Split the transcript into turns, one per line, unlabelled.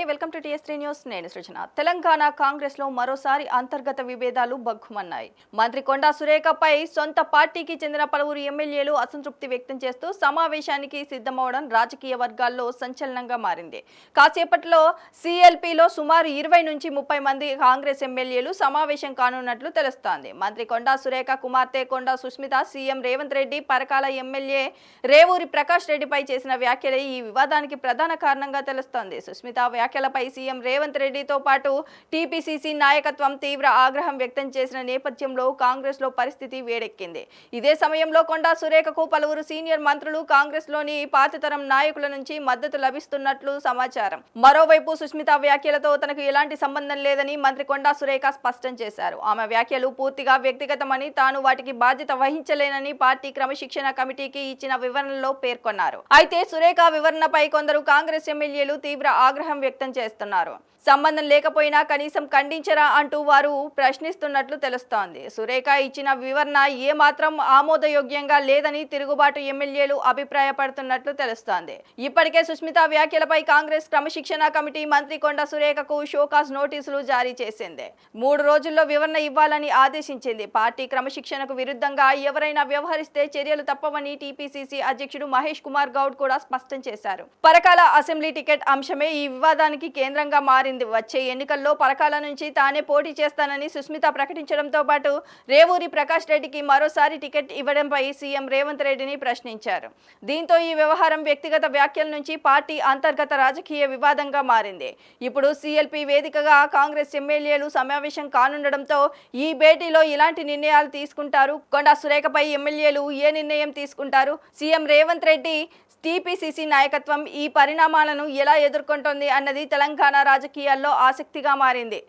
Welcome to టీఎస్3 news. నేను సృజన. తెలంగాణ కాంగ్రెస్ లో మరోసారి అంతర్గత విభేదాలు బగ్గుమన్నాయి. మంత్రి కొండా సురేఖపై సొంత పార్టీకి చెందిన పలువురు ఎమ్మెల్యేలు అసంతృప్తి వ్యక్తం చేస్తూ సమావేశానికి సిద్ధమవడం రాజకీయ వర్గాల్లో సంచలనంగా మారింది. కాసేపట్లో సిఎల్పిలో సుమారు 20 నుంచి 30 మంది కాంగ్రెస్ ఎమ్మెల్యేలు సమావేశం కానున్నట్లు తెలుస్తోంది. మంత్రి కొండా సురేఖ కుమార్తె కొండా సుస్మిత సీఎం రేవంత్ రెడ్డి పరకాల ఎమ్మెల్యే రేవూరి ప్రకాష్ రెడ్డిపై చేసిన వ్యాఖ్యలే ఈ వివాదానికి ప్రధాన కారణంగా తెలుస్తోంది. సుస్మిత వ్యాఖ్యలపై సీఎం రేవంత్ రెడ్డితో పాటు టీపీసీసీ నాయకత్వం తీవ్ర ఆగ్రహం వ్యక్తం చేసిన నేపథ్యంలో కాంగ్రెస్ లో పరిస్థితి వేడెక్కింది. ఇదే సమయంలో కొండా సురేఖకు పలువురు సీనియర్ మంత్రులు కాంగ్రెస్ లోని పాతతరం నాయకుల నుంచి మద్దతు లభిస్తున్నట్లు సమాచారం. మరోవైపు సుస్మిత వ్యాఖ్యలతో తనకు ఎలాంటి సంబంధం లేదని మంత్రి కొండా సురేఖ స్పష్టం చేశారు. ఆమె వ్యాఖ్యలు పూర్తిగా వ్యక్తిగతమని, తాను వాటికి బాధ్యత వహించలేనని పార్టీ క్రమశిక్షణ కమిటీకి ఇచ్చిన వివరణలో పేర్కొన్నారు. అయితే సురేఖ వివరణపై కొందరు కాంగ్రెస్ ఎమ్మెల్యేలు తీవ్ర ఆగ్రహం వ్యక్తం చేస్తున్నారు. సంబంధం లేకపోయినా కనీసం ఖండించరా అంటూ వారు ప్రశ్నిస్తున్నట్లు తెలుస్తోంది. సురేఖ ఇచ్చిన వివరణ ఏమాత్రం ఆమోదయోగ్యంగా లేదని తిరుగుబాటు ఎమ్మెల్యేలు అభిప్రాయపడుతున్నట్లు తెలుస్తోంది. ఇప్పటికే సుస్మిత వ్యాఖ్యలపై కాంగ్రెస్ క్రమశిక్షణ కమిటీ మంత్రి కొండా సురేఖకు షోకాజ్ నోటీసులు జారీ చేసింది. 3 రోజుల్లో వివరణ ఇవ్వాలని ఆదేశించింది. పార్టీ క్రమశిక్షణకు విరుద్ధంగా ఎవరైనా వ్యవహరిస్తే చర్యలు తప్పవని టీపీసీసీ అధ్యక్షుడు మహేష్ కుమార్ గౌడ్ కూడా స్పష్టం చేశారు. పరకాల అసెంబ్లీ టికెట్ అంశమే ఈ వివాదానికి కేంద్రంగా మారింది. వచ్చే ఎన్నికల్లో పరకాల నుంచి తానే పోటీ చేస్తానని సుస్మిత ప్రకటించడంతో పాటు రేవూరి ప్రకాష్ రెడ్డికి మరోసారి టికెట్ ఇవ్వడంపై సీఎం రేవంత్ రెడ్డిని ప్రశ్నించారు. దీంతో ఈ వ్యవహారం వ్యక్తిగత వ్యాఖ్యల నుంచి పార్టీ అంతర్గత రాజకీయ వివాదంగా మారింది. ఇప్పుడు సిఎల్పి వేదికగా కాంగ్రెస్ ఎమ్మెల్యేలు సమావేశం కానుండడంతో ఈ భేటీలో ఇలాంటి నిర్ణయాలు తీసుకుంటారు, కొండా సురేఖపై ఎమ్మెల్యేలు ఏ నిర్ణయం తీసుకుంటారు, సీఎం రేవంత్ రెడ్డి టీపీసీసీ నాయకత్వం ఈ పరిణామాలను ఎలా ఎదుర్కొంటోంది అన్నది తెలంగాణ రాజకీయాల్లో ఆసక్తిగా మారింది.